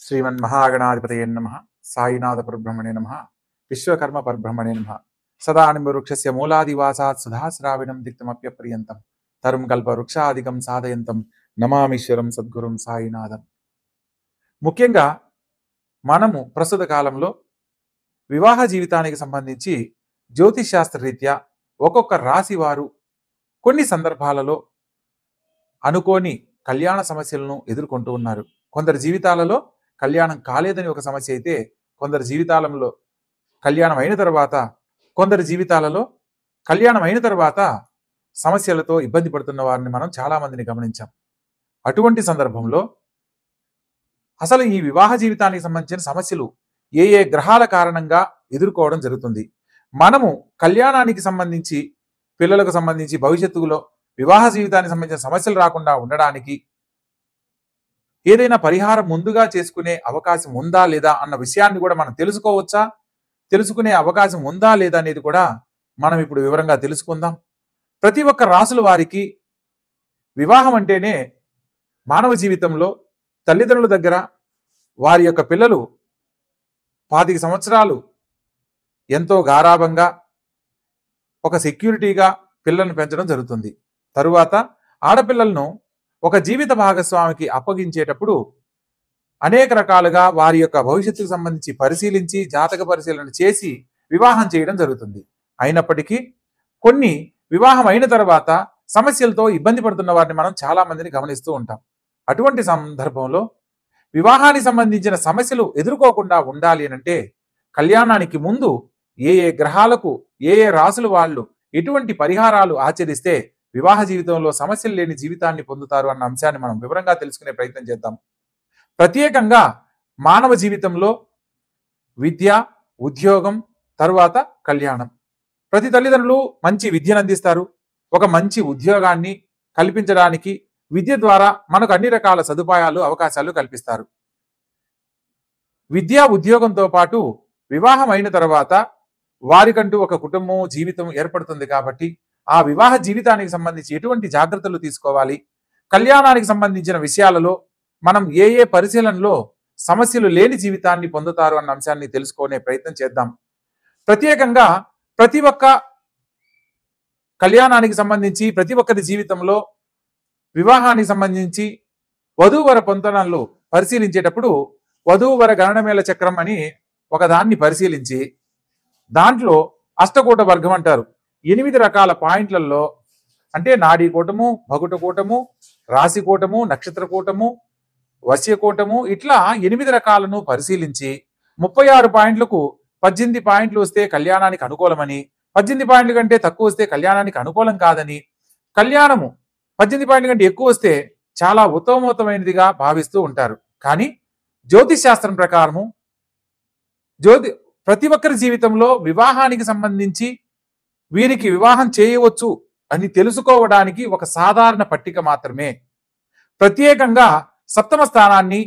శ్రీమన్మహాగణాధిపతయే నమః. సాయినాథ పరబ్రహ్మణే నమః. విశ్వకర్మ పరబ్రహ్మణే నమః. సదానింబవృక్షస్య మూలాదివాసాత్ సుధాశ్రావిణం దిక్తమప్యప్రియంతం తరుం కల్పవృక్షాదికం సాధయంతం నమామీశ్వరం సద్గురుం సాయినాథం. ముఖ్యంగా మనము ప్రస్తుత కాలంలో వివాహ జీవితానికి సంబంధించి జ్యోతిష్ శాస్త్ర రీత్యా ఒక్కొక్క రాశి వారు కొన్ని సందర్భాలలో అనుకోని కళ్యాణ సమస్యలను ఎదుర్కొంటూ ఉన్నారు. కొందరి జీవితాలలో కళ్యాణం కాలేదని ఒక సమస్య అయితే, కొందరి జీవితాలలో కళ్యాణం అయిన తర్వాత కొందరి జీవితాలలో కళ్యాణం అయిన తర్వాత సమస్యలతో ఇబ్బంది పడుతున్న వారిని మనం చాలా మందిని గమనించాం. అటువంటి సందర్భంలో అసలు ఈ వివాహ జీవితానికి సంబంధించిన సమస్యలు ఏ ఏ గ్రహాల కారణంగా ఎదుర్కోవడం జరుగుతుంది, మనము కళ్యాణానికి సంబంధించి పిల్లలకు సంబంధించి భవిష్యత్తులో వివాహ జీవితానికి సంబంధించిన సమస్యలు రాకుండా ఉండడానికి ఏదైనా పరిహారం ముందుగా చేసుకునే అవకాశం ఉందా లేదా అన్న విషయాన్ని కూడా మనం తెలుసుకోవచ్చా, తెలుసుకునే అవకాశం ఉందా లేదా అనేది కూడా మనం ఇప్పుడు వివరంగా తెలుసుకుందాం. ప్రతి ఒక్క రాసుల వారికి వివాహం అంటేనే మానవ జీవితంలో తల్లిదండ్రుల దగ్గర వారి యొక్క పిల్లలు 25 సంవత్సరాలు ఎంతో గారాబంగా ఒక సెక్యూరిటీగా పిల్లలను పెంచడం జరుగుతుంది. తరువాత ఆడపిల్లలను ఒక జీవిత భాగస్వామికి అప్పగించేటప్పుడు అనేక రకాలుగా వారి యొక్క భవిష్యత్తుకు సంబంధించి పరిశీలించి జాతక పరిశీలన చేసి వివాహం చేయడం జరుగుతుంది. అయినప్పటికీ కొన్ని వివాహం అయిన తర్వాత సమస్యలతో ఇబ్బంది పడుతున్న వారిని మనం చాలా మందిని గమనిస్తూ ఉంటాం. అటువంటి సందర్భంలో వివాహానికి సంబంధించిన సమస్యలు ఎదుర్కోకుండా ఉండాలి అంటే కళ్యాణానికి ముందు ఏ ఏ గ్రహాలకు ఏ ఏ రాసుల వాళ్ళు ఎటువంటి పరిహారాలు ఆచరిస్తే వివాహ జీవితంలో సమస్యలు లేని జీవితాన్ని పొందుతారు అన్న అంశాన్ని మనం వివరంగా తెలుసుకునే ప్రయత్నం చేద్దాం. ప్రత్యేకంగా మానవ జీవితంలో విద్య, ఉద్యోగం, తరువాత కళ్యాణం. ప్రతి తల్లిదండ్రులు మంచి విద్యను అందిస్తారు. ఒక మంచి ఉద్యోగాన్ని కల్పించడానికి విద్య ద్వారా మనకు అన్ని రకాల సదుపాయాలు అవకాశాలు కల్పిస్తారు. విద్య ఉద్యోగంతో పాటు వివాహం అయిన తర్వాత వారికంటూ ఒక కుటుంబం జీవితం ఏర్పడుతుంది. కాబట్టి ఆ వివాహ జీవితానికి సంబంధించి ఎటువంటి జాగ్రత్తలు తీసుకోవాలి, కళ్యాణానికి సంబంధించిన విషయాలలో మనం ఏ ఏ పరిశీలనలో సమస్యలు లేని జీవితాన్ని పొందుతారు అన్న అంశాన్ని తెలుసుకునే ప్రయత్నం చేద్దాం. ప్రత్యేకంగా ప్రతి ఒక్క కళ్యాణానికి సంబంధించి ప్రతి ఒక్కరి జీవితంలో వివాహానికి సంబంధించి వధూవర పొంతనలు పరిశీలించేటప్పుడు వధూవర గణనమేళ చక్రం అని ఒకదాన్ని పరిశీలించి దాంట్లో అష్టకూట వర్గం అంటారు. 8 రకాల పాయింట్లలో అంటే నాడీ కూటము, భగుట కూటము, రాశి కూటము, నక్షత్ర కూటము, వశ్య కూటము, ఇట్లా 8 రకాలను పరిశీలించి 36 పాయింట్లకు 18 పాయింట్లు వస్తే కళ్యాణానికి అనుకూలమని, 18 పాయింట్ల కంటే తక్కువ వస్తే కళ్యాణానికి అనుకూలం కాదని, కళ్యాణము 18 పాయింట్ల కంటే ఎక్కువ వస్తే చాలా ఉత్తమోత్తమైనదిగా భావిస్తూ ఉంటారు. కానీ జ్యోతిష్ శాస్త్రం ప్రకారము ప్రతి ఒక్కరి జీవితంలో వివాహానికి సంబంధించి వీరికి వివాహం చేయవచ్చు అని తెలుసుకోవడానికి ఒక సాధారణ పట్టిక మాత్రమే. ప్రత్యేకంగా సప్తమ స్థానాన్ని,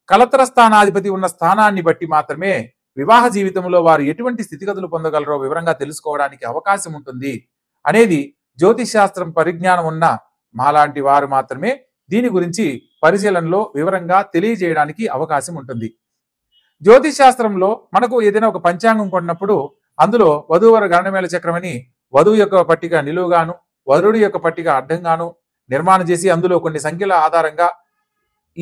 కలత్ర స్థానాధిపతి ఉన్న స్థానాన్ని బట్టి మాత్రమే వివాహ జీవితంలో వారు ఎటువంటి స్థితిగతులు పొందగలరో వివరంగా తెలుసుకోవడానికి అవకాశం ఉంటుంది అనేది జ్యోతిష్ శాస్త్రం పరిజ్ఞానం ఉన్న మాలాంటి వారు మాత్రమే దీని గురించి పరిశీలనలో వివరంగా తెలియజేయడానికి అవకాశం ఉంటుంది. జ్యోతిష్ శాస్త్రంలో మనకు ఏదైనా ఒక పంచాంగం కొన్నప్పుడు అందులో వధూవర గణనమేళ చక్రం అని వధువు యొక్క పట్టిక నిలువుగాను వరుడి యొక్క పట్టిక అడ్డంగాను నిర్మాణం చేసి అందులో కొన్ని సంఖ్యల ఆధారంగా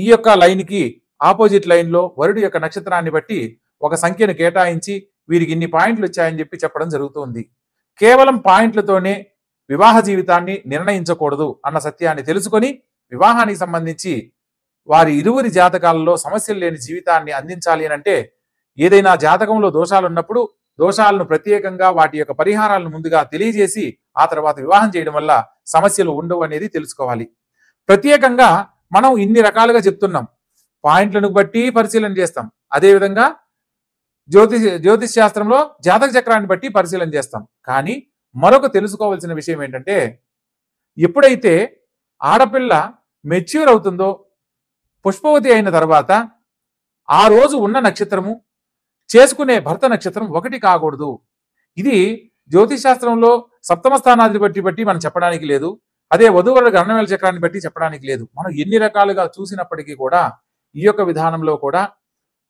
ఈ యొక్క లైన్కి ఆపోజిట్ లైన్లో వరుడి యొక్క నక్షత్రాన్ని బట్టి ఒక సంఖ్యను కేటాయించి వీరికి ఇన్ని పాయింట్లు వచ్చాయని చెప్పడం జరుగుతుంది. కేవలం పాయింట్లతోనే వివాహ జీవితాన్ని నిర్ణయించకూడదు అన్న సత్యాన్ని తెలుసుకొని వివాహానికి సంబంధించి వారి ఇరువురి జాతకాలలో సమస్యలు లేని జీవితాన్ని అందించాలి అంటే ఏదైనా జాతకంలో దోషాలు ఉన్నప్పుడు దోషాలను ప్రత్యేకంగా వాటి యొక్క పరిహారాలను ముందుగా తెలియజేసి ఆ తర్వాత వివాహం చేయడం వల్ల సమస్యలు ఉండవు అనేది తెలుసుకోవాలి. ప్రత్యేకంగా మనం ఇన్ని రకాలుగా చెప్తున్నాం, పాయింట్లను బట్టి పరిశీలన చేస్తాం. అదేవిధంగా జ్యోతిష్ శాస్త్రంలో జాతక చక్రాన్ని బట్టి పరిశీలన చేస్తాం. కానీ మరొక తెలుసుకోవాల్సిన విషయం ఏంటంటే ఎప్పుడైతే ఆడపిల్ల మెచ్యూర్ అవుతుందో, పుష్పవతి అయిన తర్వాత ఆ రోజు ఉన్న నక్షత్రము చేసుకునే భర్త నక్షత్రం ఒకటి కాకూడదు. ఇది జ్యోతిష్ శాస్త్రంలో సప్తమ స్థానాధిపతి బట్టి మనం చెప్పడానికి లేదు. అదే వధూవర గణనమేళ చక్రాన్ని బట్టి చెప్పడానికి లేదు. మనం ఎన్ని రకాలుగా చూసినప్పటికీ కూడా ఈ యొక్క విధానంలో కూడా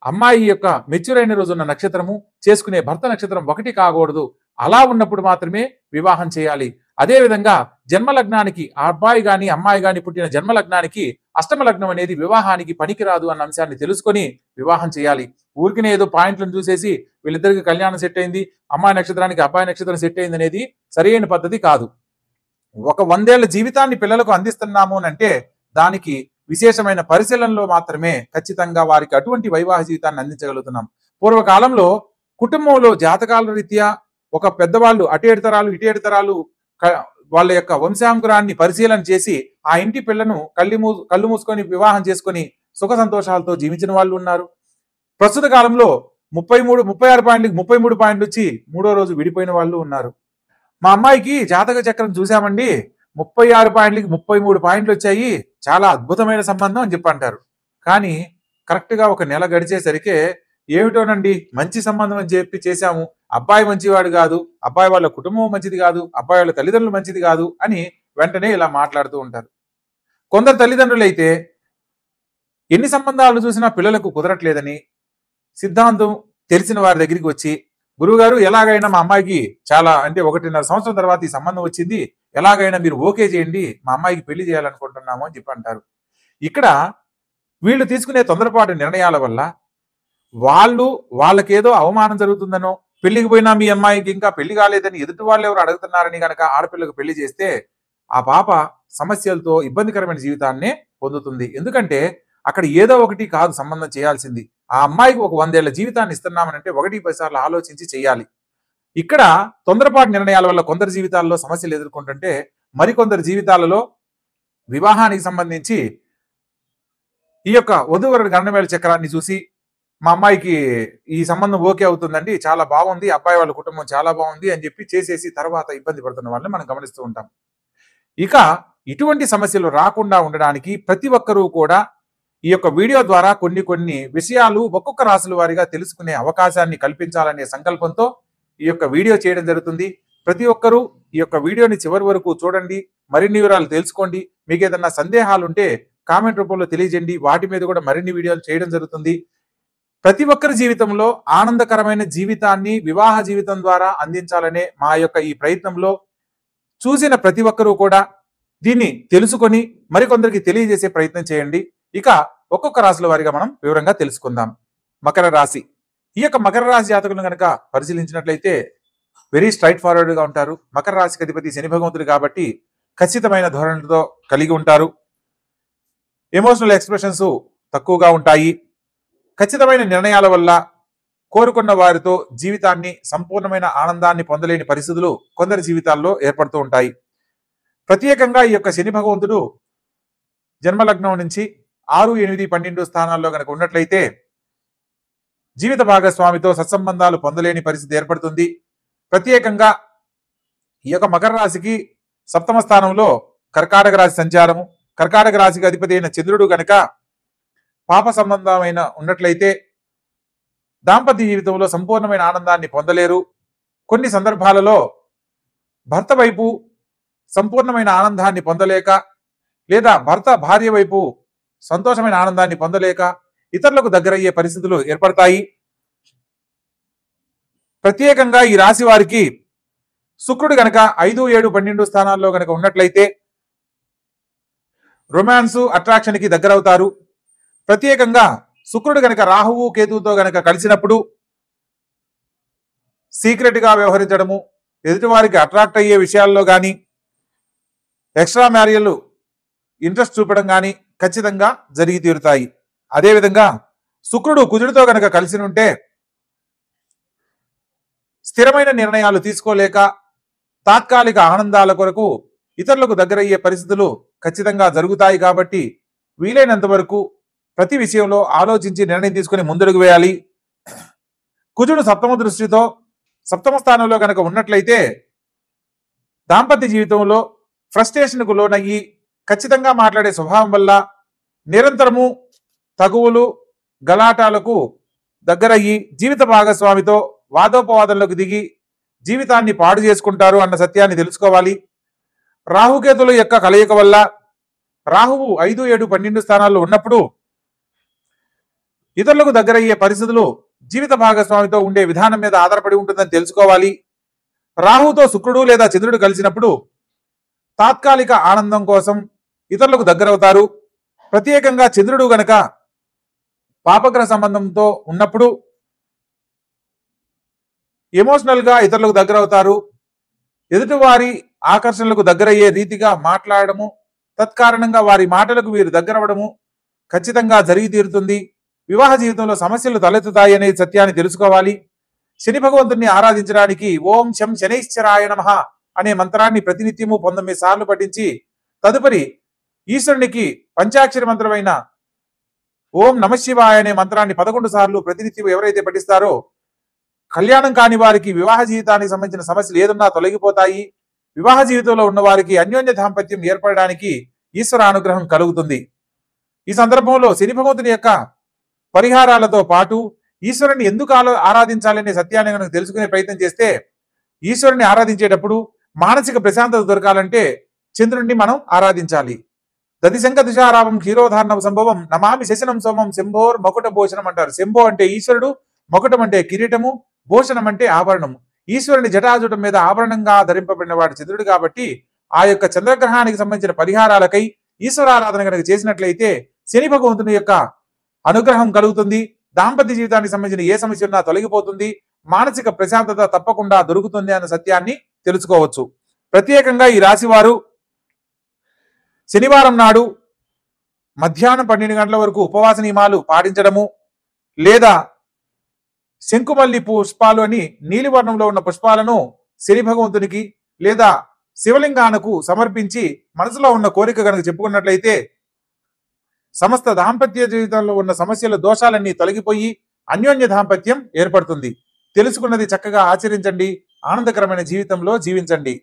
అమ్మాయి యొక్క మెచ్యూర్ అయిన రోజు ఉన్న నక్షత్రము చేసుకునే భర్త నక్షత్రం ఒకటి కాకూడదు. అలా ఉన్నప్పుడు మాత్రమే వివాహం చేయాలి. అదే విధంగా జన్మలగ్నానికి ఆ అబ్బాయి గాని అమ్మాయి గాని పుట్టిన జన్మలగ్నానికి అష్టమ లగ్నం అనేది వివాహానికి పనికిరాదు అన్న అంశాన్ని తెలుసుకొని వివాహం చేయాలి. ఊరికినే ఏదో పాయింట్లను చూసేసి వీళ్ళిద్దరికి కళ్యాణం సెట్ అయింది, అమ్మాయి నక్షత్రానికి అబ్బాయి నక్షత్రం సెట్ అయింది అనేది సరైన పద్ధతి కాదు. ఒక 100 ఏళ్ల జీవితాన్ని పిల్లలకు అందిస్తున్నాము అంటే దానికి విశేషమైన పరిశీలనలో మాత్రమే ఖచ్చితంగా వారికి అటువంటి వైవాహిక జీవితాన్ని అందించగలుగుతున్నాం. పూర్వకాలంలో కుటుంబంలో జాతకాల రీత్యా ఒక పెద్దవాళ్ళు అటు 7 తరాలు ఇటు 7 తరాలు వాళ్ళ యొక్క వంశాంకురాన్ని పరిశీలన చేసి ఆ ఇంటి పిల్లను కళ్ళు మూసుకొని వివాహం చేసుకొని సుఖ సంతోషాలతో జీవించిన వాళ్ళు ఉన్నారు. ప్రస్తుత కాలంలో 36 పాయింట్లకి 33 పాయింట్లు వచ్చి 3వ రోజు విడిపోయిన వాళ్ళు ఉన్నారు. మా అమ్మాయికి జాతక చక్రం చూసామండి, 36 పాయింట్లకి 33 పాయింట్లు వచ్చాయి, చాలా అద్భుతమైన సంబంధం అని చెప్పి అంటారు. కానీ కరెక్ట్ గా ఒక నెల గడిచేసరికి ఏమిటోనండి మంచి సంబంధం అని చెప్పి చేశాము, అబ్బాయి మంచివాడు కాదు, అబ్బాయి వాళ్ళ కుటుంబం మంచిది కాదు, అబ్బాయి వాళ్ళ తల్లిదండ్రులు మంచిది కాదు అని వెంటనే ఇలా మాట్లాడుతూ ఉంటారు. కొందరు తల్లిదండ్రులు అయితే ఎన్ని సంబంధాలు చూసినా పిల్లలకు కుదరట్లేదని సిద్ధాంతం తెలిసిన వారి దగ్గరికి వచ్చి, గురువుగారు ఎలాగైనా మా అమ్మాయికి చాలా అంటే 1.5 సంవత్సరం తర్వాత ఈ సంబంధం వచ్చింది, ఎలాగైనా మీరు ఓకే చేయండి, మా అమ్మాయికి పెళ్లి చేయాలనుకుంటున్నాము అని చెప్పి అంటారు. ఇక్కడ వీళ్ళు తీసుకునే తొందరపాటు నిర్ణయాల వల్ల వాళ్ళకేదో అవమానం జరుగుతుందనో, పెళ్లికి పోయినా మీ అమ్మాయికి ఇంకా పెళ్లి కాలేదని ఎదుటి వాళ్ళు ఎవరు అడుగుతున్నారని కనుక ఆడపిల్లకు పెళ్లి చేస్తే ఆ పాప సమస్యలతో ఇబ్బందికరమైన జీవితాన్నే పొందుతుంది. ఎందుకంటే అక్కడ ఏదో ఒకటి కాదు సంబంధం చేయాల్సింది. ఆ అమ్మాయికి ఒక 100 ఏళ్ల జీవితాన్ని ఇస్తున్నామనంటే 1-10 సార్లు ఆలోచించి చేయాలి. ఇక్కడ తొందరపాటు నిర్ణయాల వల్ల కొందరు జీవితాల్లో సమస్యలు ఎదుర్కొంటుంటే మరికొందరు జీవితాలలో వివాహానికి సంబంధించి ఈ యొక్క వధూవరుడు గండమేళ చక్రాన్ని చూసి మా అమ్మాయికి ఈ సంబంధం ఓకే అవుతుందండి, చాలా బాగుంది, అబ్బాయి వాళ్ళ కుటుంబం చాలా బాగుంది అని చెప్పి చేసేసి తర్వాత ఇబ్బంది పడుతున్న వాళ్ళని మనం గమనిస్తూ ఉంటాం. ఇక ఇటువంటి సమస్యలు రాకుండా ఉండడానికి ప్రతి ఒక్కరూ కూడా ఈ యొక్క వీడియో ద్వారా కొన్ని విషయాలు ఒక్కొక్క రాశుల వారిగా తెలుసుకునే అవకాశాన్ని కల్పించాలనే సంకల్పంతో ఈ యొక్క వీడియో చేయడం జరుగుతుంది. ప్రతి ఒక్కరూ ఈ యొక్క వీడియోని చివరి వరకు చూడండి, మరిన్ని వివరాలు తెలుసుకోండి. మీకు ఏదన్నా సందేహాలు ఉంటే కామెంట్ రూపంలో తెలియజేయండి, వాటి మీద కూడా మరిన్ని వీడియోలు చేయడం జరుగుతుంది. ప్రతి ఒక్కరి జీవితంలో ఆనందకరమైన జీవితాన్ని వివాహ జీవితం ద్వారా అందించాలనే మా యొక్క ఈ ప్రయత్నంలో చూసిన ప్రతి ఒక్కరూ కూడా దీన్ని తెలుసుకొని మరికొందరికి తెలియజేసే ప్రయత్నం చేయండి. ఇక ఒక్కొక్క రాశుల వారిగా మనం వివరంగా తెలుసుకుందాం. మకర రాశి. ఈ యొక్క మకర రాశి జాతకులను కనుక పరిశీలించినట్లయితే వెరీ స్ట్రైట్ ఫార్వర్డ్ గా ఉంటారు. మకర రాశికి అధిపతి శని భగవంతుడు కాబట్టి ఖచ్చితమైన ధోరణితో కలిగి ఉంటారు. ఎమోషనల్ ఎక్స్ప్రెషన్స్ తక్కువగా ఉంటాయి. ఖచ్చితమైన నిర్ణయాల వల్ల కోరుకున్న వారితో జీవితాన్ని సంపూర్ణమైన ఆనందాన్ని పొందలేని పరిస్థితులు కొందరి జీవితాల్లో ఏర్పడుతూ ఉంటాయి. ప్రత్యేకంగా ఈ యొక్క శని భగవంతుడు జన్మలగ్నం నుంచి 6, 8, 12 స్థానాల్లో కనుక ఉన్నట్లయితే జీవిత భాగస్వామితో సత్సంబంధాలు పొందలేని పరిస్థితి ఏర్పడుతుంది. ప్రత్యేకంగా ఈ యొక్క మకర రాశికి 7వ స్థానంలో కర్కాటక రాశి సంచారము, కర్కాటక రాశికి అధిపతి అయిన చంద్రుడు గనక పాప సంబంధమైన ఉన్నట్లయితే దాంపత్య జీవితంలో సంపూర్ణమైన ఆనందాన్ని పొందలేరు. కొన్ని సందర్భాలలో భర్త వైపు సంపూర్ణమైన ఆనందాన్ని పొందలేక లేదా భర్త భార్య వైపు సంతోషమైన ఆనందాన్ని పొందలేక ఇతరులకు దగ్గరయ్యే పరిస్థితులు ఏర్పడతాయి. ప్రత్యేకంగా ఈ రాశి వారికి శుక్రుడు గనక 5, 7, 12 స్థానాల్లో గనక ఉన్నట్లయితే రొమాన్స్ అట్రాక్షన్ కి దగ్గరవుతారు. ప్రత్యేకంగా శుక్రుడు గనక రాహువు కేతువుతో గనక కలిసినప్పుడు సీక్రెట్ గా వ్యవహరించడము, ఎదుటివారికి అట్రాక్ట్ అయ్యే విషయాల్లో కానీ ఎక్స్ట్రా మ్యారియల్ ఇంట్రెస్ట్ చూపడం కానీ ఖచ్చితంగా జరిగి తీరుతాయి. అదేవిధంగా శుక్రుడు కుజుడితో గనక కలిసి ఉంటే స్థిరమైన నిర్ణయాలు తీసుకోలేక తాత్కాలిక ఆనందాల కొరకు ఇతరులకు దగ్గరయ్యే పరిస్థితులు ఖచ్చితంగా జరుగుతాయి. కాబట్టి వీలైనంత వరకు ప్రతి విషయంలో ఆలోచించి నిర్ణయం తీసుకుని ముందడుగు వేయాలి. కుజుడు 7వ దృష్టితో 7వ స్థానంలో కనుక ఉన్నట్లయితే దాంపత్య జీవితంలో ఫ్రస్ట్రేషన్కు లోనయ్యి ఖచ్చితంగా మాట్లాడే స్వభావం వల్ల నిరంతరము తగువులు గలాటాలకు దగ్గరయ్యి జీవిత భాగస్వామితో వాదోపవాదంలోకి దిగి జీవితాన్ని పాడు చేసుకుంటారు అన్న సత్యాన్ని తెలుసుకోవాలి. రాహుకేతుల యొక్క కలయిక వల్ల రాహువు 5, 7, 12 స్థానాల్లో ఉన్నప్పుడు ఇతరులకు దగ్గరయ్యే పరిస్థితులు జీవిత భాగస్వామితో ఉండే విధానం మీద ఆధారపడి ఉంటుందని తెలుసుకోవాలి. రాహుతో శుక్రుడు లేదా చంద్రుడు కలిసినప్పుడు తాత్కాలిక ఆనందం కోసం ఇతరులకు దగ్గరవుతారు. ప్రత్యేకంగా చంద్రుడు గనక పాపగ్రహ సంబంధంతో ఉన్నప్పుడు ఎమోషనల్ గా ఇతరులకు దగ్గరవుతారు. ఎదుటివారి ఆకర్షణలకు దగ్గరయ్యే రీతిగా మాట్లాడము, తత్కారణంగా వారి మాటలకు వీరు దగ్గరవడము ఖచ్చితంగా జరిగి తీరుతుంది. వివాహ జీవితంలో సమస్యలు తలెత్తుతాయి అనే సత్యాన్ని తెలుసుకోవాలి. శని భగవంతుని ఆరాధించడానికి ఓం శం శనైశ్చరాయ నమః అనే మంత్రాన్ని ప్రతినిత్యము 19 సార్లు పఠించి తదుపరి ఈశ్వరునికి పంచాక్షరి మంత్రమైన ఓం నమఃశివాయ అనే మంత్రాన్ని 11 సార్లు ప్రతినిత్యం ఎవరైతే పఠిస్తారో కళ్యాణం కాని వారికి వివాహ జీవితానికి సంబంధించిన సమస్యలు ఏదన్నా తొలగిపోతాయి. వివాహ జీవితంలో ఉన్న వారికి అన్యోన్య దాంపత్యం ఏర్పడడానికి ఈశ్వర అనుగ్రహం కలుగుతుంది. ఈ సందర్భంలో శని భగవంతుని యొక్క పరిహారాలతో పాటు ఈశ్వరుని ఎందుకు ఆరాధించాలనే సత్యాన్ని కనుక తెలుసుకునే ప్రయత్నం చేస్తే, ఈశ్వరుని ఆరాధించేటప్పుడు మానసిక ప్రశాంతత దొరకాలంటే చంద్రుడిని మనం ఆరాధించాలి. దదిశంక దిశారామం క్షీరోధారణం సంభవం నమామి శశనం సోమం శంభోర్ మకుట భూషణం అంటారు. శంభో అంటే ఈశ్వరుడు, మకుటం అంటే కిరీటము, భూషణం అంటే ఆభరణము. ఈశ్వరుని జటాజుటం మీద ఆభరణంగా ధరింపబడిన వాడు చంద్రుడు కాబట్టి ఆ యొక్క చంద్రగ్రహానికి సంబంధించిన పరిహారాలకై ఈశ్వరారాధన కనుక చేసినట్లయితే శని భగవంతుని యొక్క అనుగ్రహం కలుగుతుంది. దాంపత్య జీవితానికి సంబంధించిన ఏ సమస్య ఉన్నా తొలగిపోతుంది. మానసిక ప్రశాంతత తప్పకుండా దొరుకుతుంది అన్న సత్యాన్ని తెలుసుకోవచ్చు. ప్రత్యేకంగా ఈ రాశి వారు శనివారం నాడు మధ్యాహ్నం 12 గంటల వరకు ఉపవాస నియమాలు పాటించడము, లేదా శంకుమల్లి పుష్పాలు అని నీలివర్ణంలో ఉన్న పుష్పాలను శని భగవంతునికి లేదా శివలింగానకు సమర్పించి మనసులో ఉన్న కోరిక కనుక చెప్పుకున్నట్లయితే సమస్త దాంపత్య జీవితంలో ఉన్న సమస్యల దోషాలన్నీ తొలగిపోయి అన్యోన్య దాంపత్యం ఏర్పడుతుంది. తెలుసుకున్నది చక్కగా ఆచరించండి. ఆనందకరమైన జీవితంలో జీవించండి.